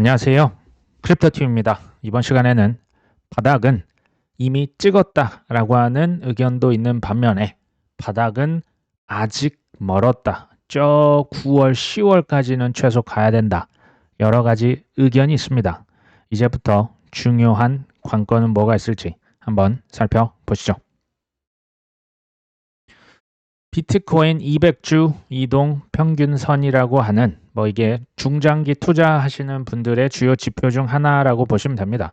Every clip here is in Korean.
안녕하세요. 크립토팀입니다. 이번 시간에는 바닥은 이미 찍었다라고 하는 의견도 있는 반면에 바닥은 아직 멀었다. 저 9월, 10월까지는 최소 가야 된다. 여러 가지 의견이 있습니다. 이제부터 중요한 관건은 뭐가 있을지 한번 살펴보시죠. 비트코인 200주 이동 평균선이라고 하는 이게 중장기 투자하시는 분들의 주요 지표 중 하나라고 보시면 됩니다.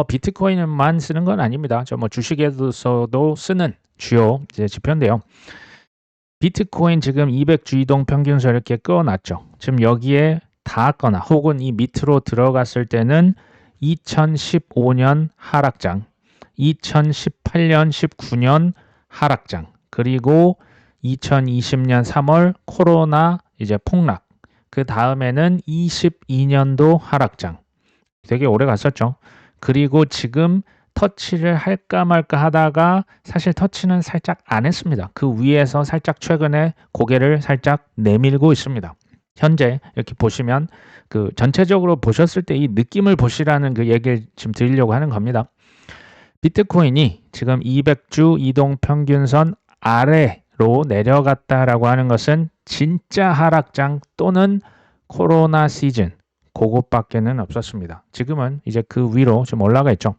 비트코인만 쓰는 건 아닙니다. 저 주식에서도 쓰는 주요 지표인데요. 비트코인 지금 200주 이동 평균선 이렇게 끄어놨죠. 지금 여기에 닿았거나 혹은 이 밑으로 들어갔을 때는 2015년 하락장, 2018년, 19년 하락장, 그리고 2020년 3월 코로나 이제 폭락. 그 다음에는 22년도 하락장. 되게 오래 갔었죠. 그리고 지금 터치를 할까 말까 하다가 사실 터치는 살짝 안 했습니다. 그 위에서 살짝 최근에 고개를 살짝 내밀고 있습니다. 현재 이렇게 보시면 그 전체적으로 보셨을 때 이 느낌을 보시라는 그 얘기를 지금 드리려고 하는 겁니다. 비트코인이 지금 200주 이동 평균선 아래로 내려갔다라고 하는 것은 진짜 하락장 또는 코로나 시즌 그것밖에는 없었습니다. 지금은 이제 그 위로 좀 올라가 있죠.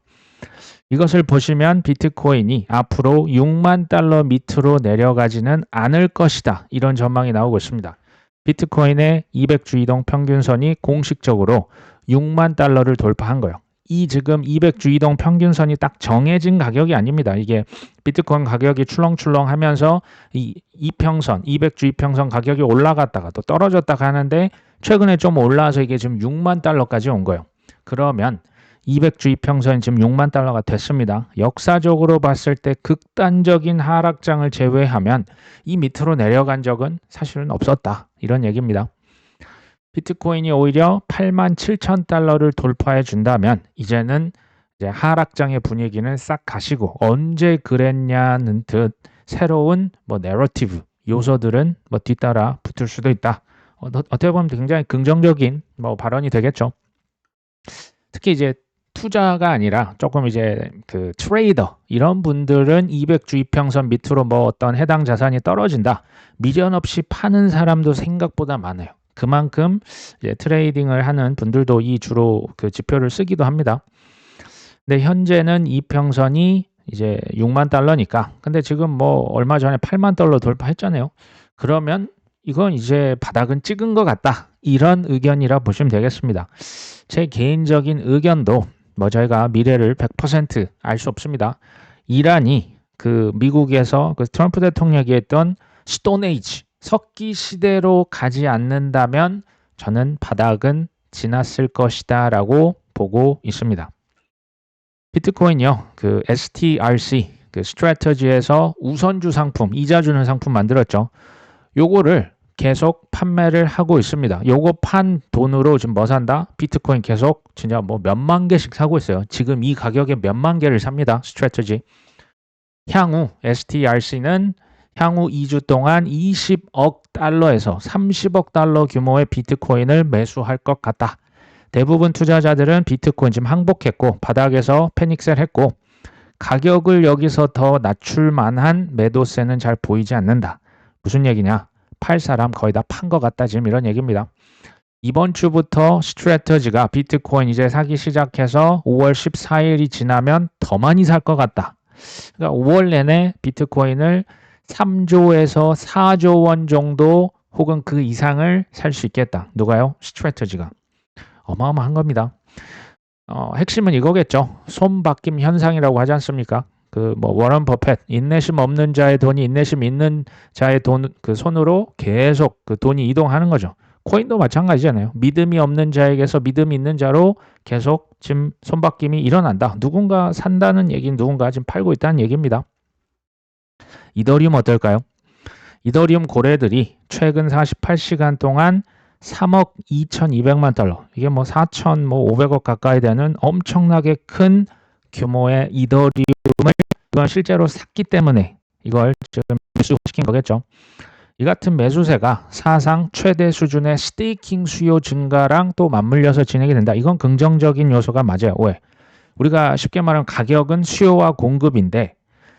이것을 보시면 비트코인이 앞으로 6만 달러 밑으로 내려가지는 않을 것이다. 이런 전망이 나오고 있습니다. 비트코인의 200주 이동 평균선이 공식적으로 6만 달러를 돌파한 거예요. 이 지금 200주 이동 평균선이 딱 정해진 가격이 아닙니다. 이게 비트코인 가격이 출렁출렁 하면서 이 이평선, 200주 이평선 가격이 올라갔다가 또 떨어졌다가 하는데 최근에 좀 올라와서 이게 지금 6만 달러까지 온 거예요. 그러면 200주 이평선이 지금 6만 달러가 됐습니다. 역사적으로 봤을 때 극단적인 하락장을 제외하면 이 밑으로 내려간 적은 사실은 없었다. 이런 얘기입니다. 비트코인이 오히려 8만 7천 달러를 돌파해 준다면 이제는 이제 하락장의 분위기는 싹 가시고 언제 그랬냐는 듯 새로운 내러티브 요소들은 뒤따라 붙을 수도 있다. 어떻게 보면 굉장히 긍정적인 발언이 되겠죠. 특히 이제 투자가 아니라 조금 이제 그 트레이더 이런 분들은 200주 이평선 밑으로 어떤 해당 자산이 떨어진다. 미련 없이 파는 사람도 생각보다 많아요. 그만큼 이제 트레이딩을 하는 분들도 이 주로 그 지표를 쓰기도 합니다. 근데 현재는 이평선이 이제 6만 달러니까. 근데 지금 얼마 전에 8만 달러 돌파했잖아요. 그러면 이건 이제 바닥은 찍은 것 같다. 이런 의견이라 보시면 되겠습니다. 제 개인적인 의견도 저희가 미래를 100% 알 수 없습니다. 이란이 그 미국에서 그 트럼프 대통령이 얘기했던 스톤에이지 석기 시대로 가지 않는다면 저는 바닥은 지났을 것이다 라고 보고 있습니다. 비트코인이요. 그 STRC 그 스트래터지에서 우선주 상품, 이자 주는 상품 만들었죠. 요거를 계속 판매를 하고 있습니다. 요거 판 돈으로 지금 산다? 비트코인 계속 진짜 몇만 개씩 사고 있어요. 지금 이 가격에 몇만 개를 삽니다. 스트래터지. 향후 STRC는 향후 2주 동안 20억 달러에서 30억 달러 규모의 비트코인을 매수할 것 같다. 대부분 투자자들은 비트코인 지금 항복했고 바닥에서 패닉셀 했고 가격을 여기서 더 낮출 만한 매도세는 잘 보이지 않는다. 무슨 얘기냐? 팔 사람 거의 다 판 것 같다. 지금 이런 얘기입니다. 이번 주부터 스트래터지가 비트코인 이제 사기 시작해서 5월 14일이 지나면 더 많이 살 것 같다. 그러니까 5월 내내 비트코인을 3조에서 4조 원 정도 혹은 그 이상을 살 수 있겠다. 누가요? 스트래터지가. 어마어마한 겁니다. 핵심은 이거겠죠. 손바뀜 현상이라고 하지 않습니까? 워런 버핏 인내심 없는 자의 돈이 인내심 있는 자의 돈 그 손으로 계속 그 돈이 이동하는 거죠. 코인도 마찬가지잖아요. 믿음이 없는 자에게서 믿음이 있는 자로 계속 지금 손바뀜이 일어난다. 누군가 산다는 얘기는 누군가 지금 팔고 있다는 얘기입니다. 이더리움 어떨까요? 이더리움 고래들이 최근 48시간 동안 3억 2,200만 달러 이게 4,500억 가까이 되는 엄청나게 큰 규모의 이더리움을 이건 실제로 샀기 때문에 이걸 지금 매수시킨 거겠죠. 이 같은 매수세가 사상 최대 수준의 스테이킹 수요 증가랑 또 맞물려서 진행이 된다. 이건 긍정적인 요소가 맞아요. 왜? 우리가 쉽게 말하면 가격은 수요와 공급인데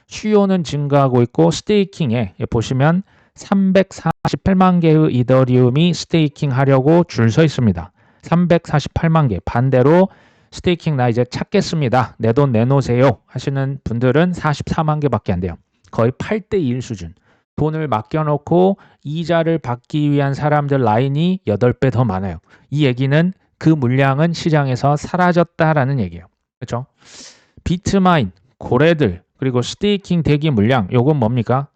수요는 증가하고 있고 스테이킹에 보시면 348만 개의 이더리움이 스테이킹 하려고 줄 서 있습니다. 348만 개. 반대로 스테이킹 나 이제 찾겠습니다. 내 돈 내놓으세요 하시는 분들은 44만 개밖에 안 돼요. 거의 8대1 수준. 돈을 맡겨놓고 이자를 받기 위한 사람들 라인이 8배 더 많아요. 이 얘기는 그 물량은 시장에서 사라졌다라는 얘기예요. 그렇죠? 비트마인, 고래들, 그리고 스테이킹 대기 물량, 요건 뭡니까?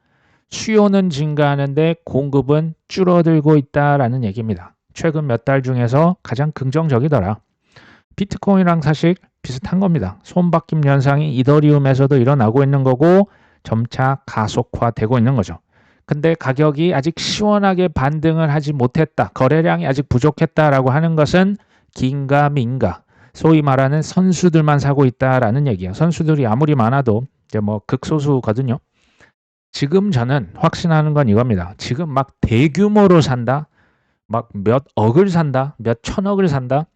수요는 증가하는데 공급은 줄어들고 있다라는 얘기입니다. 최근 몇 달 중에서 가장 긍정적이더라. 비트코인이랑 사실 비슷한 겁니다. 손바뀜 현상이 이더리움에서도 일어나고 있는 거고 점차 가속화되고 있는 거죠. 근데 가격이 아직 시원하게 반등을 하지 못했다. 거래량이 아직 부족했다라고 하는 것은 긴가민가. 소위 말하는 선수들만 사고 있다라는 얘기예요. 선수들이 아무리 많아도 이제 뭐 극소수거든요. 지금 저는 확신하는 건 이겁니다. 지금 막 대규모로 산다. 막 몇 억을 산다. 몇 천억을 산다.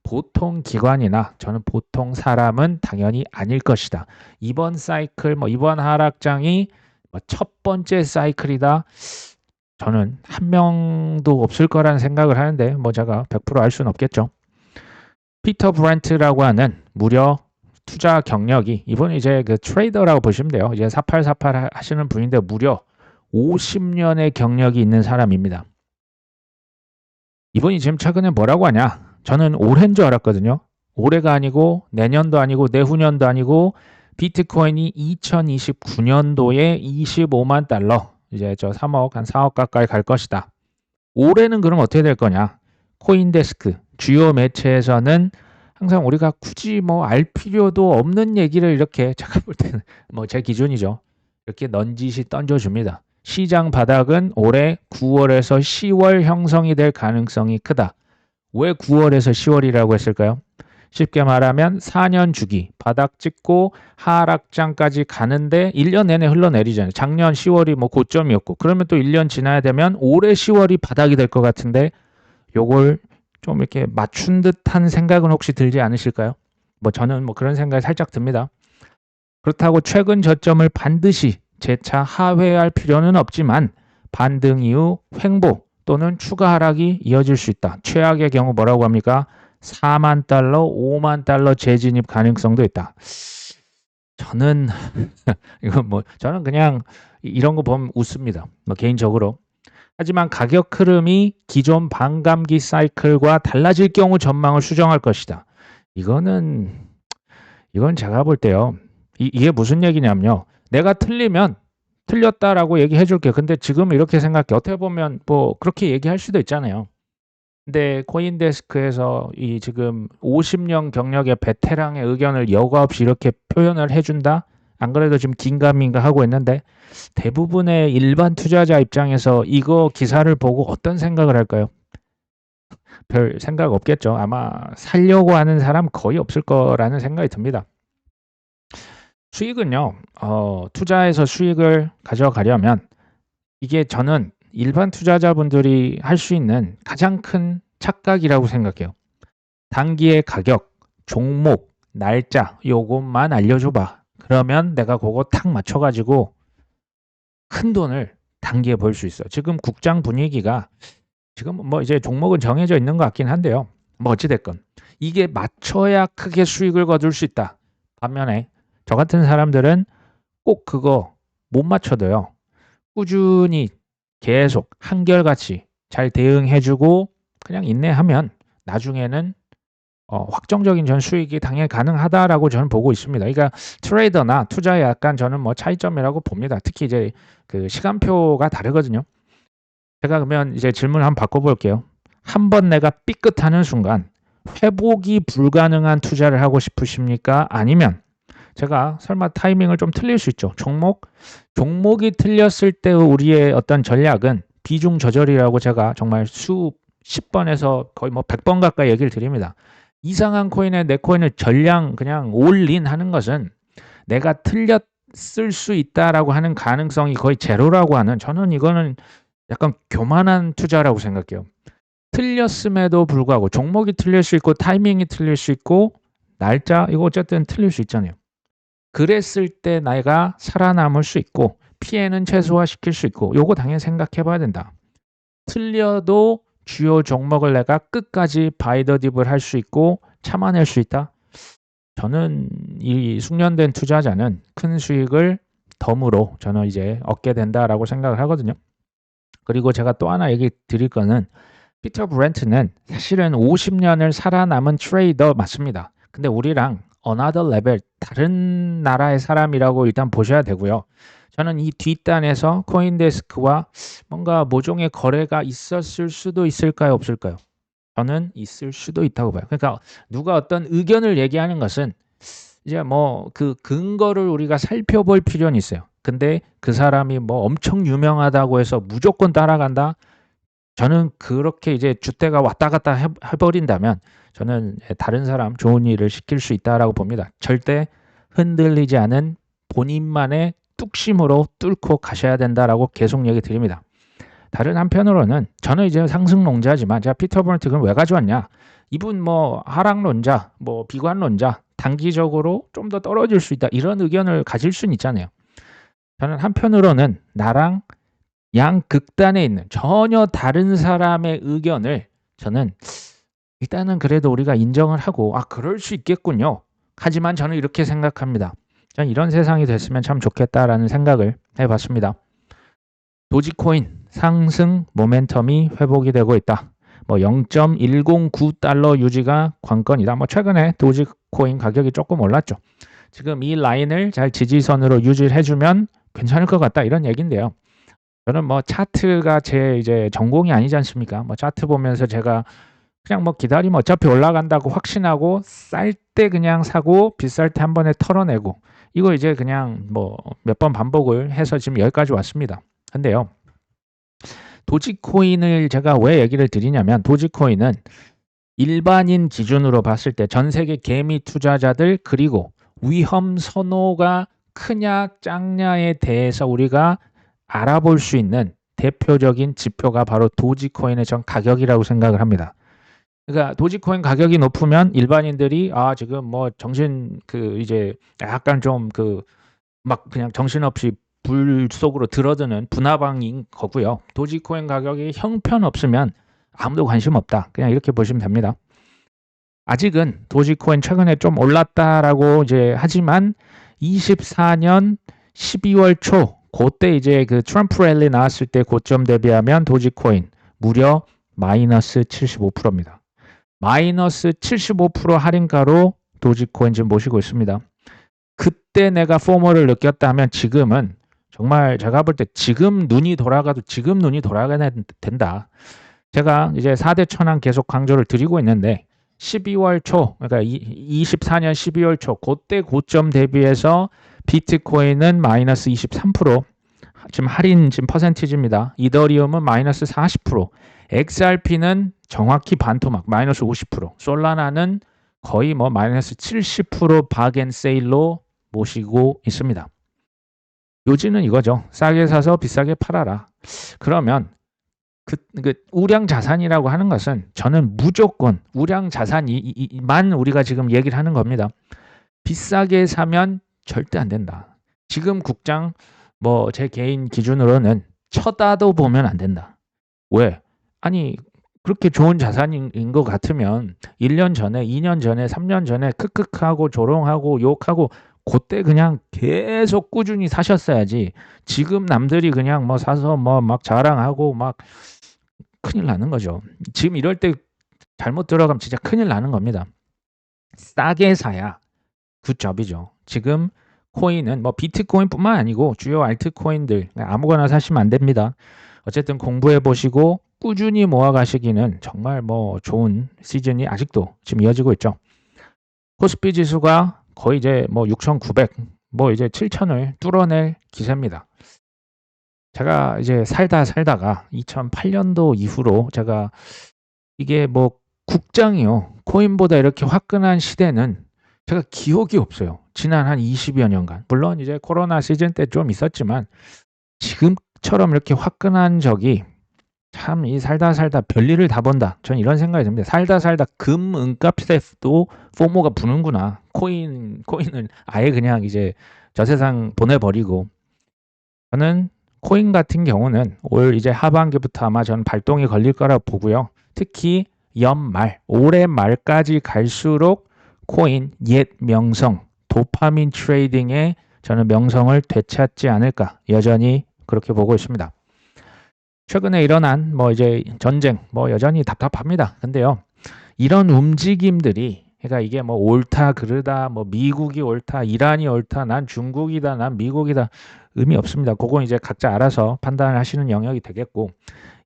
보통 기관이나 저는 보통 사람은 당연히 아닐 것이다. 이번 사이클, 이번 하락장이 첫 번째 사이클이다. 저는 한 명도 없을 거라는 생각을 하는데 제가 100% 알 수는 없겠죠. 피터 브렌트라고 하는 무려 투자 경력이 이분 이제 그 트레이더라고 보시면 돼요. 이제 4848 하시는 분인데 무려 50년의 경력이 있는 사람입니다. 이분이 지금 최근에 뭐라고 하냐? 저는 올해인 줄 알았거든요. 올해가 아니고 내년도 아니고 내후년도 아니고 비트코인이 2029년도에 25만 달러 이제 저 3억 한 4억 가까이 갈 것이다. 올해는 그럼 어떻게 될 거냐? 코인데스크 주요 매체에서는 항상 우리가 굳이 알 필요도 없는 얘기를 이렇게 제가 볼 때는 제 기준이죠. 이렇게 넌지시 던져줍니다. 시장 바닥은 올해 9월에서 10월 형성이 될 가능성이 크다. 왜 9월에서 10월이라고 했을까요? 쉽게 말하면 4년 주기, 바닥 찍고 하락장까지 가는데 1년 내내 흘러내리잖아요. 작년 10월이 고점이었고 그러면 또 1년 지나야 되면 올해 10월이 바닥이 될 것 같은데 요걸 좀 이렇게 맞춘 듯한 생각은 혹시 들지 않으실까요? 저는 그런 생각이 살짝 듭니다. 그렇다고 최근 저점을 반드시 재차 하회할 필요는 없지만 반등 이후 횡보 또는 추가 하락이 이어질 수 있다. 최악의 경우 뭐라고 합니까? 4만 달러, 5만 달러 재진입 가능성도 있다. 저는 이건 저는 그냥 이런 거 보면 웃습니다. 개인적으로. 하지만 가격 흐름이 기존 반감기 사이클과 달라질 경우 전망을 수정할 것이다. 이건 제가 볼 때요. 이게 무슨 얘기냐면요. 내가 틀리면 틀렸다라고 얘기해 줄게. 근데 지금 이렇게 생각해. 어떻게 보면 그렇게 얘기할 수도 있잖아요. 근데 코인데스크에서 이 지금 50년 경력의 베테랑의 의견을 여과 없이 이렇게 표현을 해준다? 안 그래도 지금 긴가민가 하고 있는데 대부분의 일반 투자자 입장에서 이거 기사를 보고 어떤 생각을 할까요? 별 생각 없겠죠. 아마 살려고 하는 사람 거의 없을 거라는 생각이 듭니다. 수익은요, 투자해서 수익을 가져가려면 이게 저는 일반 투자자분들이 할 수 있는 가장 큰 착각이라고 생각해요. 단기의 가격, 종목, 날짜 요것만 알려줘봐. 그러면 내가 그거 탁 맞춰가지고 큰 돈을 단기에 벌 수 있어요. 지금 국장 분위기가 지금 이제 종목은 정해져 있는 것 같긴 한데요. 어찌됐건 이게 맞춰야 크게 수익을 거둘 수 있다. 반면에 저 같은 사람들은 꼭 그거 못 맞춰도요. 꾸준히 계속 한결같이 잘 대응해주고 그냥 인내하면 나중에는 확정적인 전 수익이 당연히 가능하다라고 저는 보고 있습니다. 그러니까 트레이더나 투자에 약간 저는 차이점이라고 봅니다. 특히 이제 그 시간표가 다르거든요. 제가 그러면 이제 질문 한번 바꿔볼게요. 한번 내가 삐끗하는 순간 회복이 불가능한 투자를 하고 싶으십니까? 아니면 제가 설마 타이밍을 좀 틀릴 수 있죠. 종목이 틀렸을 때 우리의 어떤 전략은 비중 조절이라고 제가 정말 수십 번에서 거의 100번 가까이 얘기를 드립니다. 이상한 코인에 내 코인을 전량 그냥 올인 하는 것은 내가 틀렸을 수 있다라고 하는 가능성이 거의 제로라고 하는 저는 이거는 약간 교만한 투자라고 생각해요. 틀렸음에도 불구하고 종목이 틀릴 수 있고 타이밍이 틀릴 수 있고 날짜 이거 어쨌든 틀릴 수 있잖아요. 그랬을 때 내가 살아남을 수 있고 피해는 최소화시킬 수 있고 요거 당연히 생각해 봐야 된다. 틀려도 주요 종목을 내가 끝까지 바이 더 딥을 할 수 있고 참아낼 수 있다. 저는 이 숙련된 투자자는 큰 수익을 덤으로 저는 이제 얻게 된다라고 생각을 하거든요. 그리고 제가 또 하나 얘기 드릴 거는 피터 브렌트는 사실은 50년을 살아남은 트레이더 맞습니다. 근데 우리랑 another level 다른 나라의 사람이라고 일단 보셔야 되고요. 저는 이 뒷단에서 코인데스크와 뭔가 모종의 거래가 있었을 수도 있을까요? 없을까요? 저는 있을 수도 있다고 봐요. 그러니까 누가 어떤 의견을 얘기하는 것은 이제 뭐 그 근거를 우리가 살펴볼 필요는 있어요. 근데 그 사람이 뭐 엄청 유명하다고 해서 무조건 따라간다? 저는 그렇게 이제 줏대가 왔다 갔다 해버린다면 저는 다른 사람 좋은 일을 시킬 수 있다라고 봅니다. 절대 흔들리지 않은 본인만의 뚝심으로 뚫고 가셔야 된다라고 계속 얘기 드립니다. 다른 한편으로는 저는 이제 상승론자지만 제가 피터 버넌트는 왜 가져왔냐? 이분 뭐 하락론자, 뭐 비관론자, 단기적으로 좀 더 떨어질 수 있다 이런 의견을 가질 수는 있잖아요. 저는 한편으로는 나랑 양극단에 있는 전혀 다른 사람의 의견을 저는 일단은 그래도 우리가 인정을 하고 그럴 수 있겠군요. 하지만 저는 이렇게 생각합니다. 저는 이런 세상이 됐으면 참 좋겠다라는 생각을 해봤습니다. 도지코인 상승 모멘텀이 회복이 되고 있다. 뭐 0.109달러 유지가 관건이다. 뭐 최근에 도지코인 가격이 조금 올랐죠. 지금 이 라인을 잘 지지선으로 유지를 해주면 괜찮을 것 같다 이런 얘기인데요. 저는 뭐 차트가 제 이제 전공이 아니지 않습니까? 뭐 차트 보면서 제가 그냥 뭐 기다리면 어차피 올라간다고 확신하고 쌀 때 그냥 사고 비쌀 때 한 번에 털어내고 이거 이제 그냥 뭐 몇 번 반복을 해서 지금 여기까지 왔습니다. 근데요. 도지코인을 제가 왜 얘기를 드리냐면 도지코인은 일반인 기준으로 봤을 때 전 세계 개미 투자자들 그리고 위험 선호가 크냐 작냐에 대해서 우리가 알아볼 수 있는 대표적인 지표가 바로 도지코인의 전 가격이라고 생각을 합니다. 그러니까 도지코인 가격이 높으면 일반인들이 지금 뭐 정신 이제 약간 좀 막 그냥 정신없이 불 속으로 들어드는 분화방인 거고요. 도지코인 가격이 형편없으면 아무도 관심 없다. 그냥 이렇게 보시면 됩니다. 아직은 도지코인 최근에 좀 올랐다라고 이제 하지만 24년 12월 초 그때 이제 그 트럼프 랠리 나왔을 때 고점 대비하면 도지코인 무려 마이너스 75%입니다. 마이너스 75% 할인가로 도지코인 지금 모시고 있습니다. 그때 내가 포모를 느꼈다면 지금은 정말 제가 볼 때 지금 눈이 돌아가도 지금 눈이 돌아가야 된다. 제가 이제 4대 천왕 계속 강조를 드리고 있는데 12월 초 그러니까 24년 12월 초 그때 고점 대비해서 비트코인은 마이너스 23% 지금 할인 지금 퍼센티지입니다. 이더리움은 마이너스 40%, XRP는 정확히 반토막 마이너스 50%, 솔라나는 거의 뭐 마이너스 70% 박앤세일로 모시고 있습니다. 요지는 이거죠. 싸게 사서 비싸게 팔아라. 그러면 그 우량 자산이라고 하는 것은 저는 무조건 우량 자산이만 우리가 지금 얘기를 하는 겁니다. 비싸게 사면 절대 안 된다. 지금 국장 뭐 제 개인 기준으로는 쳐다도 보면 안 된다. 왜? 아니 그렇게 좋은 자산인 것 같으면 1년 전에 2년 전에 3년 전에 크크하고 조롱하고 욕하고 그때 그냥 계속 꾸준히 사셨어야지. 지금 남들이 그냥 뭐 사서 뭐 막 자랑하고 막 큰일 나는 거죠. 지금 이럴 때 잘못 들어가면 진짜 큰일 나는 겁니다. 싸게 사야 굿잡이죠. 지금 코인은 뭐 비트코인뿐만 아니고 주요 알트코인들 아무거나 사시면 안 됩니다. 어쨌든 공부해 보시고 꾸준히 모아 가시기는 정말 뭐 좋은 시즌이 아직도 지금 이어지고 있죠. 코스피 지수가 거의 이제 뭐 6,900, 뭐 이제 7,000을 뚫어낼 기세입니다. 제가 이제 살다가 2008년도 이후로 제가 이게 뭐 국장이요. 코인보다 이렇게 화끈한 시대는 제가 기억이 없어요. 지난 한 20여 년간. 물론 이제 코로나 시즌 때 좀 있었지만 지금처럼 이렇게 화끈한 적이 참 이 살다 살다 별일을 다 본다. 전 이런 생각이 듭니다. 살다 살다 금 은값에도 포모가 부는구나. 코인을 아예 그냥 이제 저 세상 보내버리고. 저는 코인 같은 경우는 올 이제 하반기부터 아마 저는 발동이 걸릴 거라고 보고요. 특히 연말, 올해 말까지 갈수록 코인 옛 명성, 도파민 트레이딩에 저는 명성을 되찾지 않을까 여전히 그렇게 보고 있습니다. 최근에 일어난 뭐 이제 전쟁 뭐 여전히 답답합니다. 근데요. 이런 움직임들이 그러니까 이게 뭐 옳다 그르다 뭐 미국이 옳다 이란이 옳다 난 중국이다 난 미국이다 의미 없습니다. 그건 이제 각자 알아서 판단을 하시는 영역이 되겠고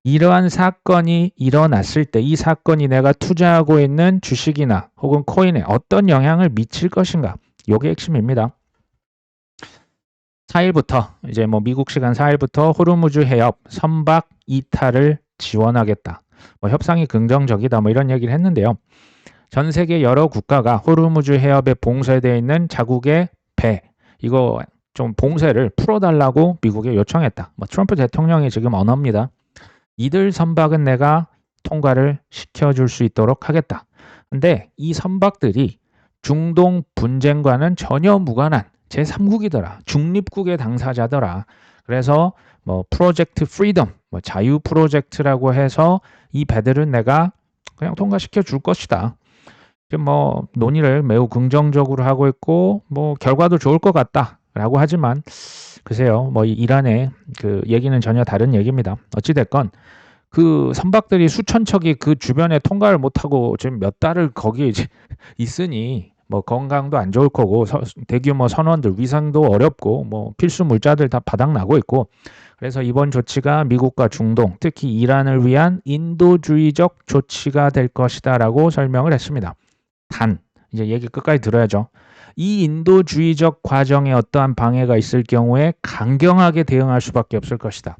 이러한 사건이 일어났을 때 이 사건이 내가 투자하고 있는 주식이나 혹은 코인에 어떤 영향을 미칠 것인가 이게 핵심입니다. 4일부터 이제 뭐 미국 시간 4일부터 호르무즈 해협 선박 이탈을 지원하겠다. 뭐 협상이 긍정적이다 뭐 이런 얘기를 했는데요. 전 세계 여러 국가가 호르무즈 해협에 봉쇄되어 있는 자국의 배 이거 좀 봉쇄를 풀어달라고 미국에 요청했다. 뭐 트럼프 대통령이 지금 언어입니다. 이들 선박은 내가 통과를 시켜줄 수 있도록 하겠다. 근데 이 선박들이 중동 분쟁과는 전혀 무관한 제3국이더라. 중립국의 당사자더라. 그래서 뭐 프로젝트 프리덤, 뭐 자유 프로젝트라고 해서 이 배들은 내가 그냥 통과시켜 줄 것이다. 지금 뭐 논의를 매우 긍정적으로 하고 있고 뭐 결과도 좋을 것 같다라고 하지만 글쎄요. 뭐 이란의 그 얘기는 전혀 다른 얘기입니다. 어찌 됐건 그 선박들이 수천 척이 그 주변에 통과를 못하고 지금 몇 달을 거기에 이제 있으니 뭐 건강도 안 좋을 거고 대규모 선원들 위상도 어렵고 뭐 필수 물자들 다 바닥나고 있고 그래서 이번 조치가 미국과 중동 특히 이란을 위한 인도주의적 조치가 될 것이다라고 설명을 했습니다. 단 이제 얘기 끝까지 들어야죠. 이 인도주의적 과정에 어떠한 방해가 있을 경우에 강경하게 대응할 수밖에 없을 것이다.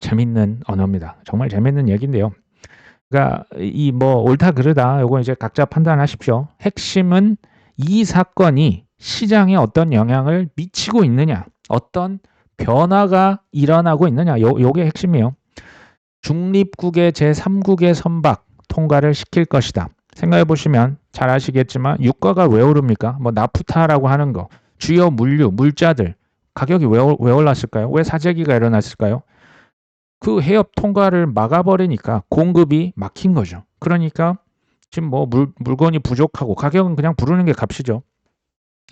재밌는 언어입니다. 정말 재밌는 얘기인데요. 그러니까 이 뭐 옳다 그르다 요거 이제 각자 판단하십시오. 핵심은 이 사건이 시장에 어떤 영향을 미치고 있느냐, 어떤 변화가 일어나고 있느냐, 요게 핵심이에요. 중립국의 제3국의 선박 통과를 시킬 것이다. 생각해 보시면 잘 아시겠지만 유가가 왜 오릅니까? 뭐 나프타라고 하는 거, 주요 물류, 물자들 가격이 왜 올랐을까요? 왜 사재기가 일어났을까요? 그 해협 통과를 막아버리니까 공급이 막힌 거죠. 그러니까 지금 뭐 물건이 부족하고 가격은 그냥 부르는 게 값이죠.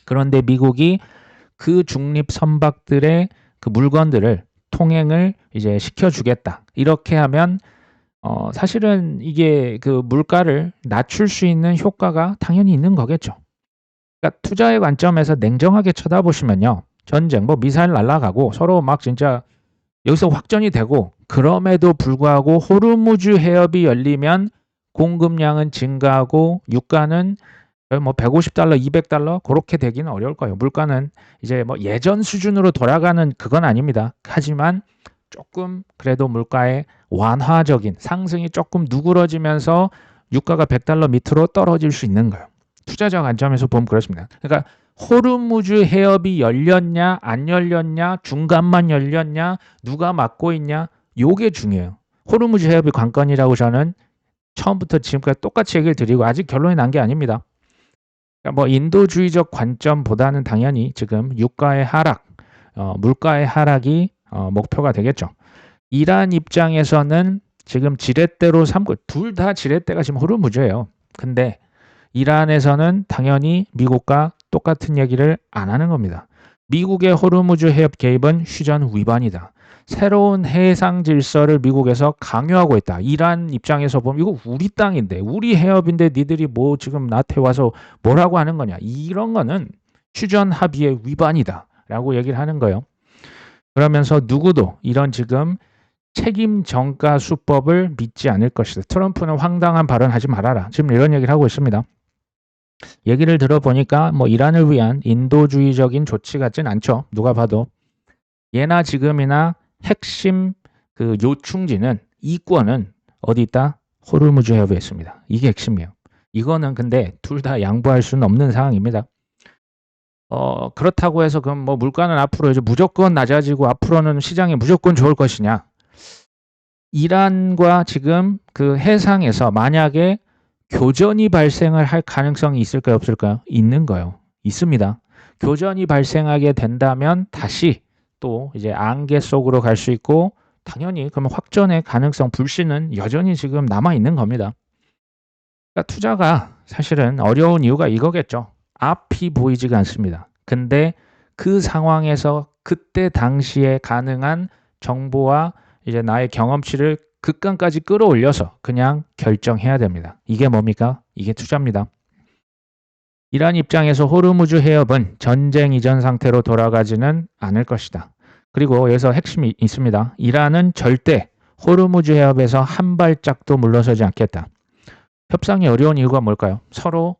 그런데 미국이 그 중립 선박들의 그 물건들을 통행을 이제 시켜주겠다. 이렇게 하면 사실은 이게 그 물가를 낮출 수 있는 효과가 당연히 있는 거겠죠. 그러니까 투자의 관점에서 냉정하게 쳐다보시면요. 전쟁, 뭐 미사일 날아가고 서로 막 진짜 여기서 확전이 되고 그럼에도 불구하고 호르무즈 해협이 열리면 공급량은 증가하고 유가는 뭐 $150, $200 그렇게 되기는 어려울 거예요. 물가는 이제 뭐 예전 수준으로 돌아가는 그건 아닙니다. 하지만 조금 그래도 물가의 완화적인 상승이 조금 누그러지면서 유가가 $100 밑으로 떨어질 수 있는 거예요. 투자자 관점에서 보면 그렇습니다. 그러니까 호르무즈 해협이 열렸냐 안 열렸냐 중간만 열렸냐 누가 막고 있냐 요게 중요해요. 호르무즈 해협이 관건이라고 저는 처음부터 지금까지 똑같이 얘기를 드리고 아직 결론이 난 게 아닙니다. 그러니까 뭐 인도주의적 관점보다는 당연히 지금 유가의 하락, 물가의 하락이 목표가 되겠죠. 이란 입장에서는 지금 지렛대로 삼고 둘 다 지렛대가 지금 호르무즈예요. 근데 이란에서는 당연히 미국과 똑같은 얘기를 안 하는 겁니다. 미국의 호르무즈 해협 개입은 휴전 위반이다. 새로운 해상 질서를 미국에서 강요하고 있다. 이란 입장에서 보면 이거 우리 땅인데 우리 해협인데 니들이 뭐 지금 나한테 와서 뭐라고 하는 거냐. 이런 거는 휴전 합의의 위반이다. 라고 얘기를 하는 거예요. 그러면서 누구도 이런 지금 책임 전가 수법을 믿지 않을 것이다. 트럼프는 황당한 발언하지 말아라. 지금 이런 얘기를 하고 있습니다. 얘기를 들어보니까 뭐 이란을 위한 인도주의적인 조치 같진 않죠. 누가 봐도. 예나 지금이나 핵심 그 요충지는 이권은 어디 있다? 호르무즈 해협에 있습니다. 이게 핵심이에요. 이거는 근데 둘 다 양보할 수는 없는 상황입니다. 그렇다고 해서 그럼 뭐 물가는 앞으로 이제 무조건 낮아지고 앞으로는 시장이 무조건 좋을 것이냐? 이란과 지금 그 해상에서 만약에 교전이 발생을 할 가능성이 있을까요, 없을까요? 있는 거예요. 있습니다. 교전이 발생하게 된다면 다시 또 이제 안개 속으로 갈 수 있고 당연히 그러면 확전의 가능성, 불씨는 여전히 지금 남아 있는 겁니다. 그러니까 투자가 사실은 어려운 이유가 이거겠죠. 앞이 보이지가 않습니다. 근데 그 상황에서 그때 당시에 가능한 정보와 이제 나의 경험치를 극강까지 끌어올려서 그냥 결정해야 됩니다. 이게 뭡니까? 이게 투자입니다. 이란 입장에서 호르무즈 해협은 전쟁 이전 상태로 돌아가지는 않을 것이다. 그리고 여기서 핵심이 있습니다. 이란은 절대 호르무즈 해협에서 한 발짝도 물러서지 않겠다. 협상이 어려운 이유가 뭘까요? 서로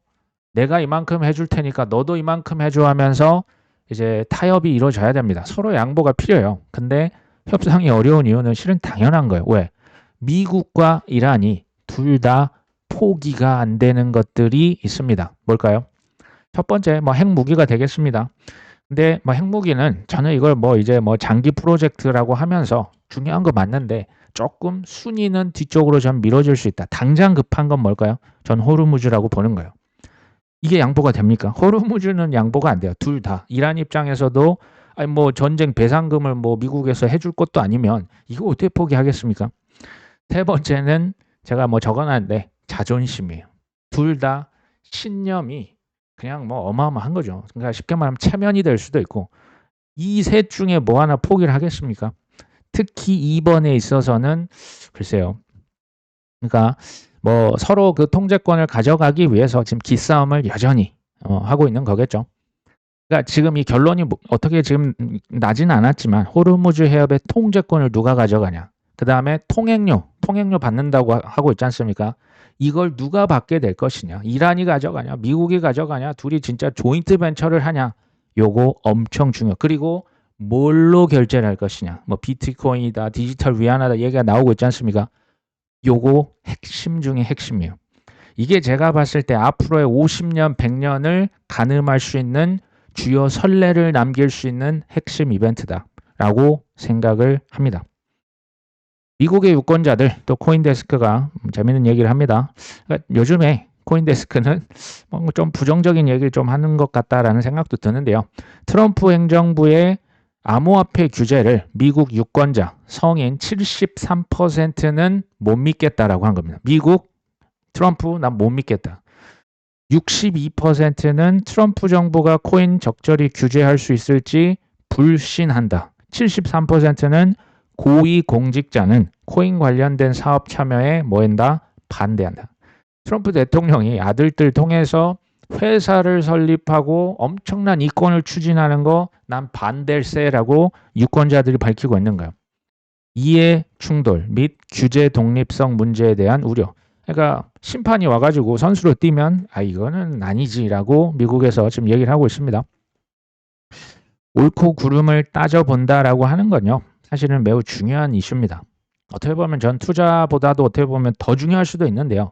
내가 이만큼 해줄 테니까 너도 이만큼 해줘 하면서 이제 타협이 이루어져야 됩니다. 서로 양보가 필요해요. 근데 협상이 어려운 이유는 실은 당연한 거예요. 왜? 미국과 이란이 둘 다 포기가 안 되는 것들이 있습니다. 뭘까요? 첫 번째, 핵무기가 되겠습니다. 근데 핵무기는 저는 이걸 이제 장기 프로젝트라고 하면서 중요한 거 맞는데 조금 순위는 뒤쪽으로 좀 미뤄질 수 있다. 당장 급한 건 뭘까요? 전 호르무즈라고 보는 거예요. 이게 양보가 됩니까? 호르무즈는 양보가 안 돼요. 둘 다. 이란 입장에서도 전쟁 배상금을 미국에서 해줄 것도 아니면 이거 어떻게 포기하겠습니까? 세 번째는 제가 적어놨는데 자존심이에요. 둘 다 신념이 그냥 어마어마한 거죠. 그러니까 쉽게 말하면 체면이 될 수도 있고 이 셋 중에 뭐 하나 포기를 하겠습니까? 특히 2번에 있어서는 글쎄요. 그러니까 서로 그 통제권을 가져가기 위해서 지금 기싸움을 여전히 하고 있는 거겠죠. 그러니까 지금 이 결론이 어떻게 지금 나지는 않았지만 호르무즈 해협의 통제권을 누가 가져가냐. 그 다음에 통행료 받는다고 하고 있지 않습니까? 이걸 누가 받게 될 것이냐. 이란이 가져가냐, 미국이 가져가냐, 둘이 진짜 조인트 벤처를 하냐. 요거 엄청 중요. 그리고 뭘로 결제를 할 것이냐. 비트코인이다, 디지털 위안화다 얘기가 나오고 있지 않습니까? 요거 핵심 중에 핵심이에요. 이게 제가 봤을 때 앞으로의 50년, 100년을 가늠할 수 있는 주요 선례를 남길 수 있는 핵심 이벤트다라고 생각을 합니다. 미국의 유권자들 또 코인데스크가 재밌는 얘기를 합니다. 그러니까 요즘에 코인데스크는 좀 부정적인 얘기를 좀 하는 것 같다라는 생각도 드는데요. 트럼프 행정부의 암호화폐 규제를 미국 유권자 성인 73%는 못 믿겠다라고 한 겁니다. 미국 트럼프 난 못 믿겠다. 62%는 트럼프 정부가 코인 적절히 규제할 수 있을지 불신한다. 73%는 고위공직자는 코인 관련된 사업 참여에 반대한다. 트럼프 대통령이 아들들 통해서 회사를 설립하고 엄청난 이권을 추진하는 거 난 반댈세라고 유권자들이 밝히고 있는 거예요. 이해 충돌 및 규제 독립성 문제에 대한 우려. 그러니까 심판이 와가지고 선수로 뛰면 이거는 아니지라고 미국에서 지금 얘기를 하고 있습니다. 옳고 그름을 따져본다라고 하는 건요. 사실은 매우 중요한 이슈입니다. 어떻게 보면 전 투자보다도 어떻게 보면 더 중요할 수도 있는데요.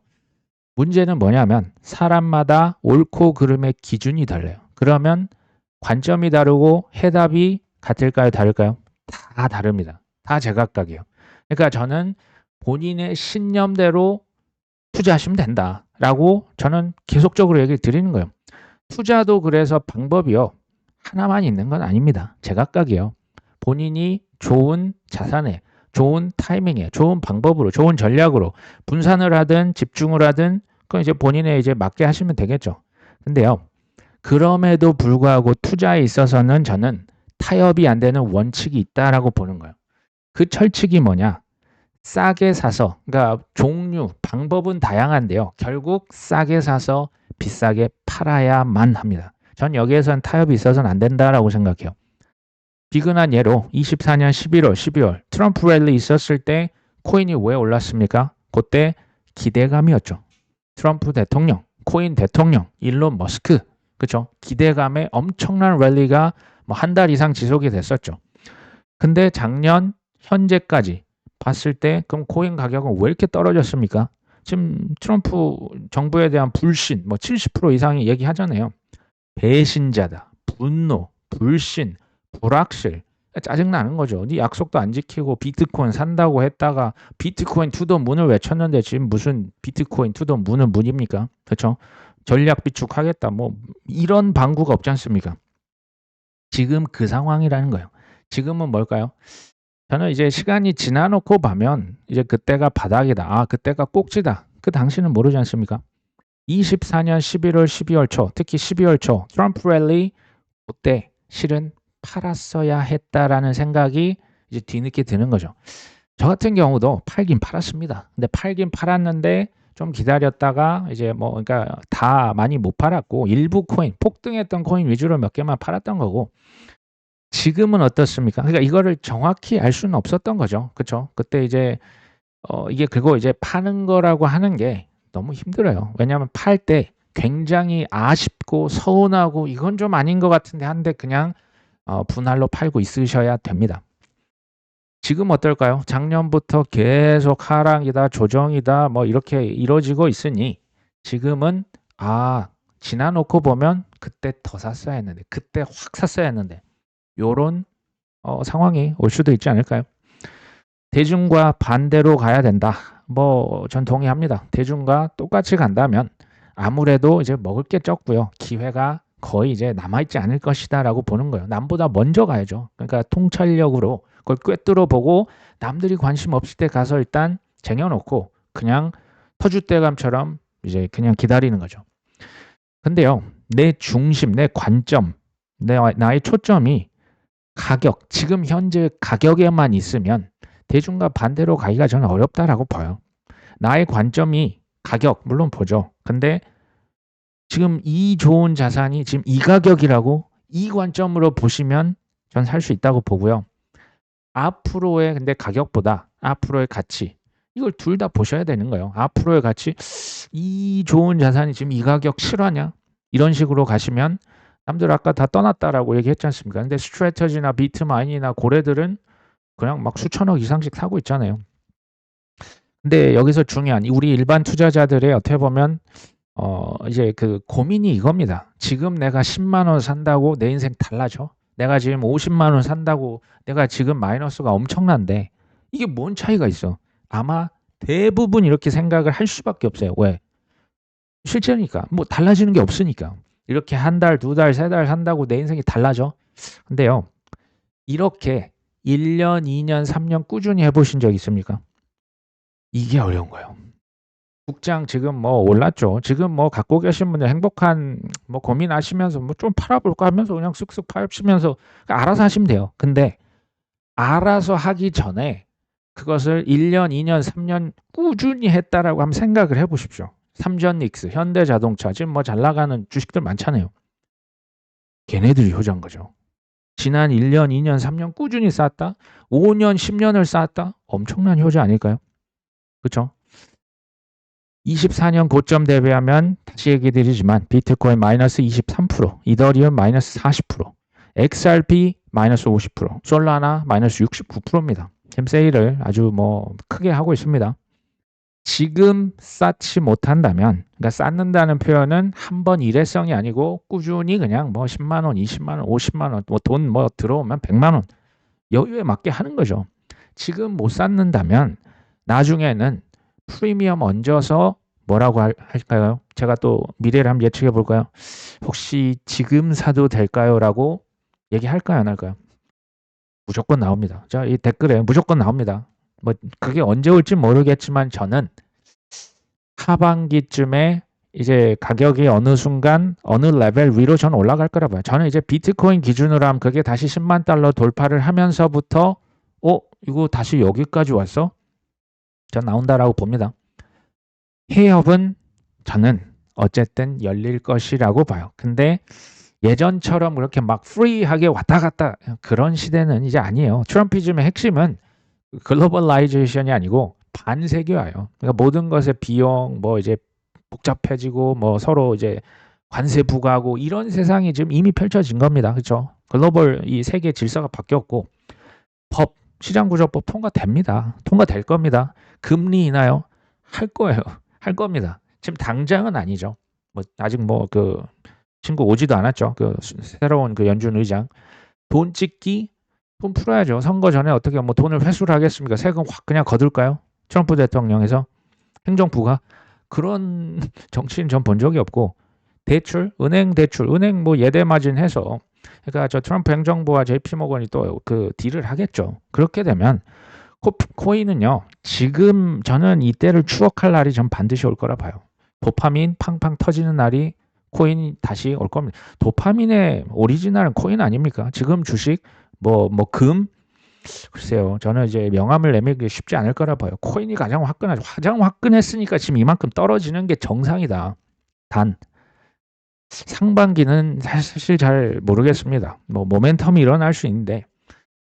문제는 뭐냐면 사람마다 옳고 그름의 기준이 달라요. 그러면 관점이 다르고 해답이 같을까요? 다를까요? 다 다릅니다. 다 제각각이에요. 그러니까 저는 본인의 신념대로 투자하시면 된다라고 저는 계속적으로 얘기를 드리는 거예요. 투자도 그래서 방법이요. 하나만 있는 건 아닙니다. 제각각이에요. 본인이 좋은 자산에, 좋은 타이밍에, 좋은 방법으로, 좋은 전략으로 분산을 하든 집중을 하든 그건 이제 본인에 이제 맞게 하시면 되겠죠. 근데요. 그럼에도 불구하고 투자에 있어서는 저는 타협이 안 되는 원칙이 있다라고 보는 거예요. 그 철칙이 뭐냐? 싸게 사서, 그러니까 종류, 방법은 다양한데요. 결국 싸게 사서 비싸게 팔아야만 합니다. 전 여기에선 타협이 있어서는 안 된다라고 생각해요. 비근한 예로 24년 11월, 12월 트럼프 랠리 있었을 때 코인이 왜 올랐습니까? 그때 기대감이었죠. 트럼프 대통령, 코인 대통령, 일론 머스크, 그렇죠? 기대감에 엄청난 랠리가 한 달 이상 지속이 됐었죠. 근데 작년 현재까지 봤을 때 그럼 코인 가격은 왜 이렇게 떨어졌습니까? 지금 트럼프 정부에 대한 불신 70% 이상이 얘기하잖아요. 배신자다, 분노, 불신, 불확실, 짜증나는 거죠. 네 약속도 안 지키고 비트코인 산다고 했다가 비트코인 투 더 문을 외쳤는데 지금 무슨 비트코인 투 더 문은 문입니까? 그렇죠? 전략 비축하겠다. 뭐 이런 방구가 없지 않습니까? 지금 그 상황이라는 거예요. 지금은 뭘까요? 저는 이제 시간이 지나놓고 보면 이제 그때가 바닥이다. 아, 그때가 꼭지다. 그 당시는 모르지 않습니까? 24년 11월, 12월 초, 특히 12월 초 트럼프 랠리 그때 실은 팔았어야 했다라는 생각이 이제 뒤늦게 드는 거죠. 저 같은 경우도 팔긴 팔았습니다. 근데 팔긴 팔았는데 좀 기다렸다가 이제 뭐 그러니까 다 많이 못 팔았고 일부 코인, 폭등했던 코인 위주로 몇 개만 팔았던 거고 지금은 어떻습니까? 그러니까 이거를 정확히 알 수는 없었던 거죠. 그쵸? 그때 이제 이게 그거 이제 파는 거라고 하는 게 너무 힘들어요. 왜냐하면 팔 때 굉장히 아쉽고 서운하고 이건 좀 아닌 것 같은데 한데 그냥 분할로 팔고 있으셔야 됩니다. 지금 어떨까요? 작년부터 계속 하락이다, 조정이다, 뭐 이렇게 이루어지고 있으니 지금은 지나놓고 보면 그때 더 샀어야 했는데, 그때 확 샀어야 했는데 요런 상황이 올 수도 있지 않을까요? 대중과 반대로 가야 된다. 뭐 전 동의합니다. 대중과 똑같이 간다면 아무래도 이제 먹을 게 적고요. 기회가 거의 이제 남아있지 않을 것이다라고 보는 거예요. 남보다 먼저 가야죠. 그러니까 통찰력으로 그걸 꿰뚫어 보고 남들이 관심 없을 때 가서 일단 쟁여놓고 그냥 터줏대감처럼 이제 그냥 기다리는 거죠. 근데요, 내 중심, 내 관점, 나의 초점이 가격, 지금 현재 가격에만 있으면 대중과 반대로 가기가 저는 어렵다라고 봐요. 나의 관점이 가격, 물론 보죠. 근데 지금 이 좋은 자산이 지금 이 가격이라고 이 관점으로 보시면 전 살 수 있다고 보고요. 앞으로의 근데 가격보다 앞으로의 가치, 이걸 둘 다 보셔야 되는 거예요. 앞으로의 가치, 이 좋은 자산이 지금 이 가격 실화냐? 이런 식으로 가시면 남들 아까 다 떠났다라고 얘기했지 않습니까? 근데 스트래터지나 비트마인이나 고래들은 그냥 막 수천억 이상씩 사고 있잖아요. 근데 여기서 중요한 우리 일반 투자자들의 어떻게 보면 이제 그 고민이 이겁니다. 지금 내가 10만 원 산다고 내 인생 달라져? 내가 지금 50만 원 산다고 내가 지금 마이너스가 엄청난데 이게 뭔 차이가 있어? 아마 대부분 이렇게 생각을 할 수밖에 없어요. 왜? 실제니까. 뭐 달라지는 게 없으니까. 이렇게 한 달, 두 달, 세 달 산다고 내 인생이 달라져? 근데요. 이렇게 1년, 2년, 3년 꾸준히 해보신 적 있습니까? 이게 어려운 거예요. 국장 지금 뭐 올랐죠. 지금 뭐 갖고 계신 분들 행복한 뭐 고민하시면서 뭐 좀 팔아볼까 하면서 그냥 쓱쓱 파시면서 알아서 하시면 돼요. 근데 알아서 하기 전에 그것을 1년, 2년, 3년 꾸준히 했다라고 한번 생각을 해보십시오. 삼전닉스, 현대자동차 지금 뭐 잘 나가는 주식들 많잖아요. 걔네들이 효자인 거죠. 지난 1년, 2년, 3년 꾸준히 쌓았다. 5년, 10년을 쌓았다. 엄청난 효자 아닐까요? 그렇죠? 24년 고점 대비하면 다시 얘기 드리지만 비트코인 마이너스 23%, 이더리움 마이너스 40%, XRP 마이너스 50%, 솔라나 마이너스 69%입니다. 지금 세일을 아주 뭐 크게 하고 있습니다. 지금 쌓지 못한다면, 그러니까 쌓는다는 표현은 한 번 일회성이 아니고 꾸준히 그냥 뭐 10만 원, 20만 원, 50만 원, 뭐 돈 뭐 들어오면 100만 원 여유에 맞게 하는 거죠. 지금 못 쌓는다면 나중에는 프리미엄 얹어서 뭐라고 할까요? 제가 또 미래를 한번 예측해 볼까요? 혹시 지금 사도 될까요? 라고 얘기할까요? 안 할까요? 무조건 나옵니다. 자, 이 댓글에 무조건 나옵니다. 뭐 그게 언제 올지 모르겠지만 저는 하반기쯤에 이제 가격이 어느 순간 어느 레벨 위로 저는 올라갈 거라 봐요. 저는 이제 비트코인 기준으로 하면 그게 다시 10만 달러 돌파를 하면서부터 이거 다시 여기까지 왔어? 전 나온다라고 봅니다. 해협은 저는 어쨌든 열릴 것이라고 봐요. 근데 예전처럼 그렇게 막 프리하게 왔다 갔다 그런 시대는 이제 아니에요. 트럼피즘의 핵심은 글로벌라이제이션이 아니고 반세계화예요. 그러니까 모든 것의 비용 뭐 이제 복잡해지고 뭐 서로 이제 관세 부과하고 이런 세상이 지금 이미 펼쳐진 겁니다. 그렇죠? 글로벌 이 세계 질서가 바뀌었고 법 시장구조법 통과됩니다. 통과될 겁니다. 금리 인하요? 할 거예요. 할 겁니다. 지금 당장은 아니죠. 뭐 아직 뭐 그 친구 오지도 않았죠. 그 새로운 그 연준 의장 돈 찍기 돈 풀어야죠. 선거 전에 어떻게 뭐 돈을 회수를 하겠습니까? 세금 확 그냥 거둘까요? 트럼프 대통령에서 행정부가 그런 정치인 전 본 적이 없고 대출, 은행 뭐 예대 마진해서 그러니까 저 트럼프 행정부와 JP 모건이 또 그 딜을 하겠죠. 그렇게 되면 코인은요. 지금 저는 이때를 추억할 날이 전 반드시 올 거라 봐요. 도파민 팡팡 터지는 날이 코인이 다시 올 겁니다. 도파민의 오리지널은 코인 아닙니까? 지금 주식 금 글쎄요. 저는 이제 명함을 내밀기 쉽지 않을 거라 봐요. 코인이 가장 화끈하죠. 가장 화끈했으니까 지금 이만큼 떨어지는 게 정상이다. 단 상반기는 사실 잘 모르겠습니다. 뭐 모멘텀이 일어날 수 있는데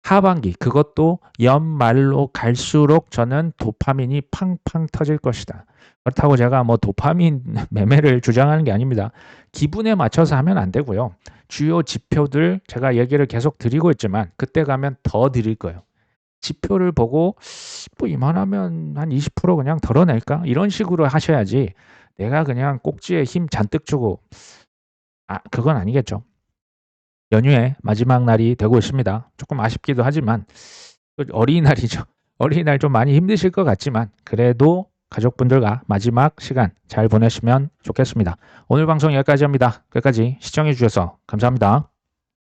하반기 그것도 연말로 갈수록 저는 도파민이 팡팡 터질 것이다. 그렇다고 제가 뭐 도파민 매매를 주장하는 게 아닙니다. 기분에 맞춰서 하면 안 되고요. 주요 지표들 제가 얘기를 계속 드리고 있지만 그때 가면 더 드릴 거예요. 지표를 보고 뭐 이만하면 한 20% 그냥 덜어낼까? 이런 식으로 하셔야지 내가 그냥 꼭지에 힘 잔뜩 주고 그건 아니겠죠. 연휴의 마지막 날이 되고 있습니다. 조금 아쉽기도 하지만 어린이날이죠. 어린이날 좀 많이 힘드실 것 같지만 그래도 가족분들과 마지막 시간 잘 보내시면 좋겠습니다. 오늘 방송 여기까지 합니다. 끝까지 시청해 주셔서 감사합니다.